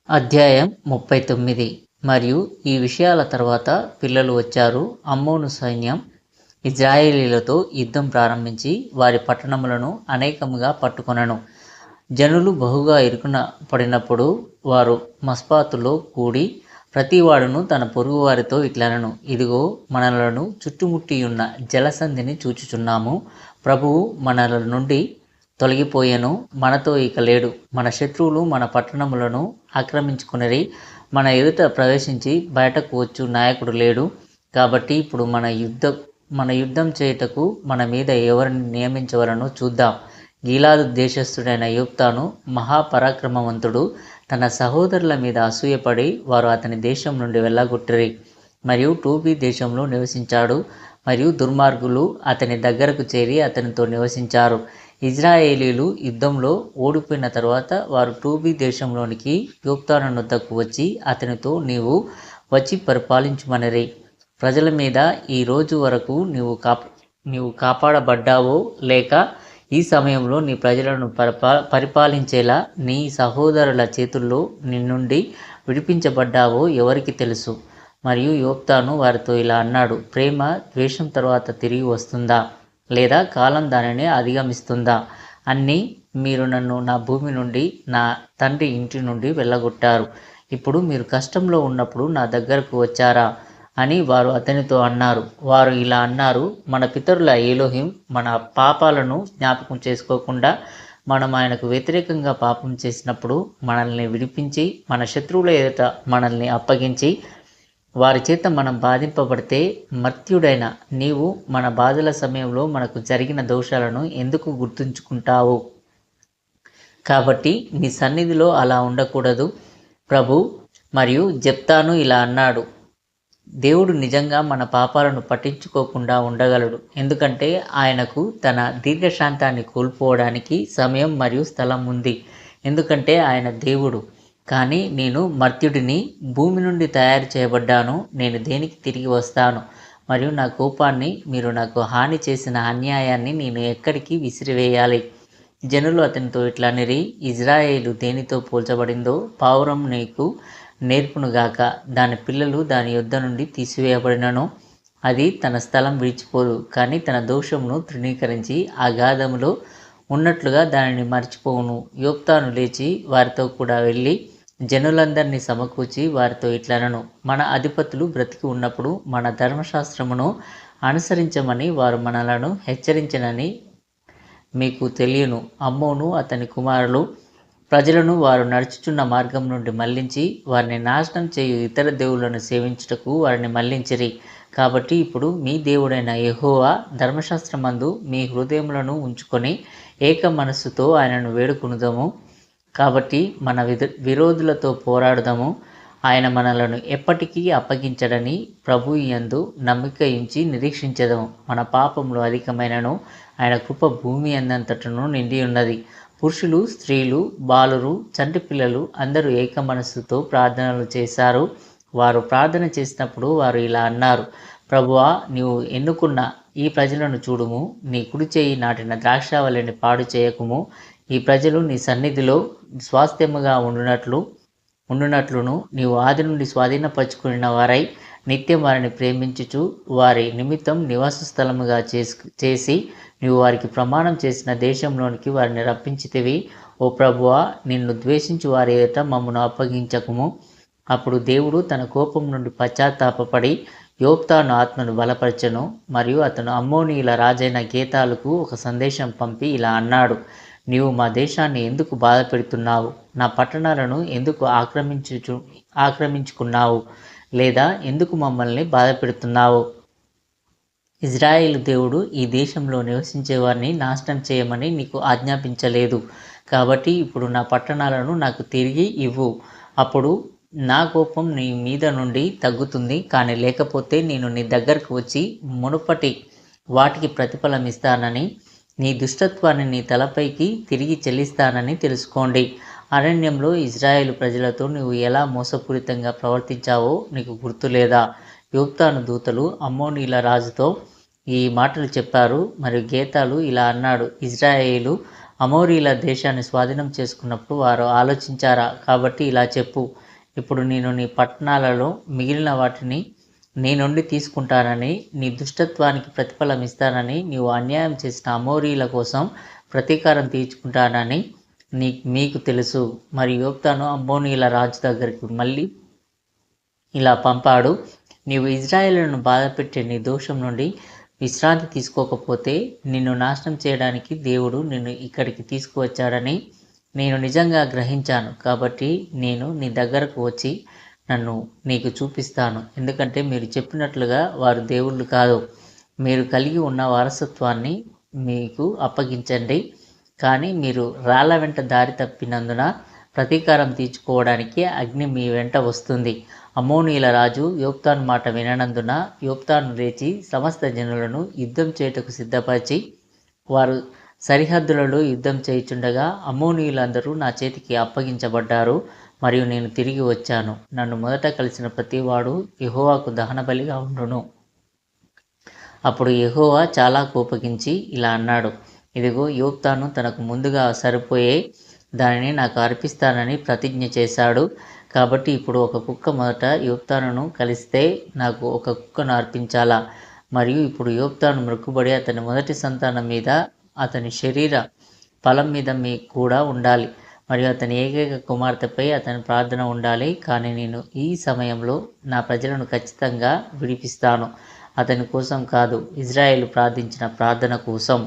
అధ్యాయం 39. మరియు ఈ విషయాల తర్వాత పిల్లలు వచ్చారు. అమ్మోను సైన్యం ఇజ్రాయేలీలతో యుద్ధం ప్రారంభించి వారి పట్టణములను అనేకముగా పట్టుకొనెను. జనులు బహుగా ఇరుకున పడినప్పుడు వారు మస్పాతులో కూడి ప్రతివాడును తన పొరుగువారితో ఇట్లనెను, ఇదిగో, మనలను చుట్టుముట్టియున్న జలసంధిని చూచుచున్నాము. ప్రభువు మనల నుండి తొలగిపోయెను, మనతో ఇక లేడు. మన శత్రువులు మన పట్టణములను ఆక్రమించుకొనిరి. మన ఎదుట ప్రవేశించి బయటకు వచ్చు నాయకుడు లేడు. కాబట్టి ఇప్పుడు మన యుద్ధం చేయుటకు మన మీద ఎవరిని నియమించవలనో చూద్దాం. గీలాదు దేశస్థుడైన యోఫ్తాను మహాపరాక్రమవంతుడు. తన సహోదరుల మీద అసూయపడి వారు అతని దేశం నుండి వెళ్ళగొట్టిరి. మరియు టోబీ దేశంలో నివసించాడు. మరియు దుర్మార్గులు అతని దగ్గరకు చేరి అతనితో నివసించారు. ఇజ్రాయేలీలు యుద్ధంలో ఓడిపోయిన తరువాత వారు టోబీ దేశంలోనికి యోఫ్తాను వద్దకు వచ్చి అతనితో, నీవు వచ్చి పరిపాలించుమనిరి. ప్రజల మీద ఈ రోజు వరకు నీవు కాపాడబడ్డావో, లేక ఈ సమయంలో నీ ప్రజలను పరిపాలించేలా నీ సహోదరుల చేతుల్లో నిన్నుండి విడిపించబడ్డావో ఎవరికి తెలుసు. మరియు యోఫ్తాను వారితో ఇలా అన్నాడు, ప్రేమ ద్వేషం తరువాత తిరిగి వస్తుందా, లేదా కాలం దానిని అధిగమిస్తుందా? మీరు నన్ను నా భూమి నుండి, నా తండ్రి ఇంటి నుండి వెళ్ళగొట్టారు. ఇప్పుడు మీరు కష్టంలో ఉన్నప్పుడు నా దగ్గరకు వచ్చారా అని వారు అతనితో అన్నారు. వారు ఇలా అన్నారు, మన పితరుల ఎలోహిం మన పాపాలను జ్ఞాపకం చేసుకోకుండా మనం ఆయనకు వ్యతిరేకంగా పాపం చేసినప్పుడు మనల్ని విడిపించి మన శత్రువుల ఎదుట మనల్ని అప్పగించి వారి చేత మనం బాధింపబడితే, మర్త్యుడైన నీవు మన బాధల సమయంలో మనకు జరిగిన దోషాలను ఎందుకు గుర్తుంచుకుంటావు? కాబట్టి నీ సన్నిధిలో అలా ఉండకూడదు ప్రభు. మరియు జెఫ్తాను ఇలా అన్నాడు, దేవుడు నిజంగా మన పాపాలను పట్టించుకోకుండా ఉండగలడు, ఎందుకంటే ఆయనకు తన దీర్ఘశాంతాన్ని కోల్పోవడానికి సమయం మరియు స్థలం ఉంది, ఎందుకంటే ఆయన దేవుడు. కానీ నేను మర్త్యుడిని, భూమి నుండి తయారు చేయబడ్డాను. నేను దేనికి తిరిగి వస్తాను? మరియు నా కోపాన్ని, మీరు నాకు హాని చేసిన అన్యాయాన్ని నేను ఎక్కడికి విసిరివేయాలి? జనులు అతనితో ఇట్లనిరి, ఇజ్రాయేలు దేనితో పోల్చబడిందో పావురం నీకు నేర్పునుగాక. దాని పిల్లలు దాని యొద్ద నుండి తీసివేయబడినను అది తన స్థలం విడిచిపోదు, కానీ తన దోషమును తృణీకరించి అగాధములో ఉన్నట్లుగా దానిని మర్చిపోవును. యోఫ్తాను లేచి వారితో కూడా వెళ్ళి జనులందరినీ సమకూర్చి వారితో ఇట్లనను, మన అధిపతులు బ్రతికి ఉన్నప్పుడు మన ధర్మశాస్త్రమును అనుసరించమని వారు మనలను హెచ్చరించనని మీకు తెలియను. అమ్మోను అతని కుమారులు ప్రజలను వారు నడుచుచున్న మార్గం నుండి మళ్లించి వారిని నాశనం చేయు ఇతర దేవుళ్లను సేవించుటకు వారిని మళ్లించిరి. కాబట్టి ఇప్పుడు మీ దేవుడైన యెహోవా ధర్మశాస్త్రమందు మీ హృదయములను ఉంచుకొని ఏక మనస్సుతో ఆయనను వేడుకొనుదము. కాబట్టి మన విరోధులతో పోరాడుదాము. ఆయన మనలను ఎప్పటికీ అప్పగించడని ప్రభు యందు నమ్మిక ఉంచి నిరీక్షించదము. మన పాపములు అధికమైనను ఆయన కృప భూమి అందంతటను నిండి ఉన్నది. పురుషులు, స్త్రీలు, బాలురు, చంటి పిల్లలు అందరూ ఏక మనస్సుతో ప్రార్థనలు చేశారు. వారు ప్రార్థన చేసినప్పుడు వారు ఇలా అన్నారు, ప్రభువా, నీవు ఎన్నుకున్న ఈ ప్రజలను చూడుము. నీ కుడి చేయి నాటిన ద్రాక్షావళిని పాడు చేయకుము. ఈ ప్రజలు నీ సన్నిధిలో స్వాస్థ్యముగా ఉండునట్లును నీవు ఆది నుండి స్వాధీనపరచుకున్న వారై నిత్యం వారిని ప్రేమించుచు వారి నిమిత్తం నివాస స్థలముగా చేసి నీవు వారికి ప్రమాణం చేసిన దేశంలోనికి వారిని రప్పించితివి. ఓ ప్రభువా, నిన్ను ద్వేషించు వారి ఎదుట మమ్మను అప్పగించకుము. అప్పుడు దేవుడు తన కోపం నుండి పశ్చాత్తాపపడి యోఫ్తాను ఆత్మను బలపరచెను. మరియు అతను అమ్మోనీయుల రాజైన గేతాలకు ఒక సందేశం పంపి ఇలా అన్నాడు, నీవు మా దేశాన్ని ఎందుకు బాధ పెడుతున్నావు? నా పట్టణాలను ఎందుకు ఆక్రమించుకున్నావు? లేదా ఎందుకు మమ్మల్ని బాధ పెడుతున్నావు? ఇజ్రాయేలు దేవుడు ఈ దేశంలో నివసించే వారిని నాశనం చేయమని నీకు ఆజ్ఞాపించలేదు. కాబట్టి ఇప్పుడు నా పట్టణాలను నాకు తిరిగి ఇవ్వు. అప్పుడు నా కోపం నీ మీద నుండి తగ్గుతుంది. కానీ లేకపోతే నేను నీ దగ్గరకు వచ్చి మునుపటి వాటికి ప్రతిఫలం ఇస్తానని, నీ దుష్టత్వాన్ని నీ తలపైకి తిరిగి చెల్లిస్తానని తెలుసుకోండి. అరణ్యంలో ఇజ్రాయేలు ప్రజలతో నువ్వు ఎలా మోసపూరితంగా ప్రవర్తించావో నీకు గుర్తులేదా? యోఫ్తాను దూతలు అమ్మోనీయుల రాజుతో ఈ మాటలు చెప్పారు. మరియు గేతాలు ఇలా అన్నాడు, ఇజ్రాయేలు అమోరీల దేశాన్ని స్వాధీనం చేసుకున్నప్పుడు వారు ఆలోచించారా? కాబట్టి ఇలా చెప్పు, ఇప్పుడు నేను నీ పట్టణాలలో మిగిలిన వాటిని నీ నుండి తీసుకుంటానని, నీ దుష్టత్వానికి ప్రతిఫలం ఇస్తానని, నీవు అన్యాయం చేసిన అమోరీల కోసం ప్రతీకారం తీర్చుకుంటానని మీకు తెలుసు. మరియు యోక్తాను అమ్మోనీయుల రాజు దగ్గరికి మళ్ళీ ఇలా పంపాడు, నీవు ఇజ్రాయేలును బాధపెట్టే నీ దోషం నుండి విశ్రాంతి తీసుకోకపోతే నిన్ను నాశనం చేయడానికి దేవుడు నిన్ను ఇక్కడికి తీసుకువచ్చాడని నేను నిజంగా గ్రహించాను. కాబట్టి నేను నీ దగ్గరకు వచ్చి నన్ను నీకు చూపిస్తాను. ఎందుకంటే మీరు చెప్పినట్లుగా వారు దేవుళ్ళు కాదు. మీరు కలిగి ఉన్న వారసత్వాన్ని మీకు అప్పగించండి. కానీ మీరు రాళ్ల వెంట దారి తప్పినందున ప్రతీకారం తీర్చుకోవడానికి అగ్ని మీ వెంట వస్తుంది. అమ్మోనీయుల రాజు యోక్తాను మాట విననందున యోక్తాను లేచి సమస్త జనులను యుద్ధం చేయుటకు సిద్ధపరిచి వారు సరిహద్దులలో యుద్ధం చేయుచుండగా అమ్మోనీయులందరూ నా చేతికి అప్పగించబడ్డారు. మరియు నేను తిరిగి వచ్చాను. నన్ను మొదట కలిసిన ప్రతివాడు యెహోవాకు దహనబలిగా ఉండును. అప్పుడు యెహోవా చాలా కోపగించి ఇలా అన్నాడు, ఇదిగో యోక్తాను తనకు ముందుగా సరిపోయే దానిని నాకు అర్పిస్తానని ప్రతిజ్ఞ చేశాడు. కాబట్టి ఇప్పుడు ఒక కుక్క మొదట యోక్తానును కలిస్తే నాకు ఒక కుక్కను అర్పించాలా? మరియు ఇప్పుడు యోక్తాను మొక్కుబడి అతని మొదటి సంతానం మీద, అతని శరీర ఫలం మీద మీకు కూడా ఉండాలి. మరియు అతని ఏకైక కుమార్తెపై అతని ప్రార్థన ఉండాలి. కానీ నేను ఈ సమయంలో నా ప్రజలను ఖచ్చితంగా విడిపిస్తాను, అతని కోసం కాదు, ఇజ్రాయేలు ప్రార్థించిన ప్రార్థన కోసం.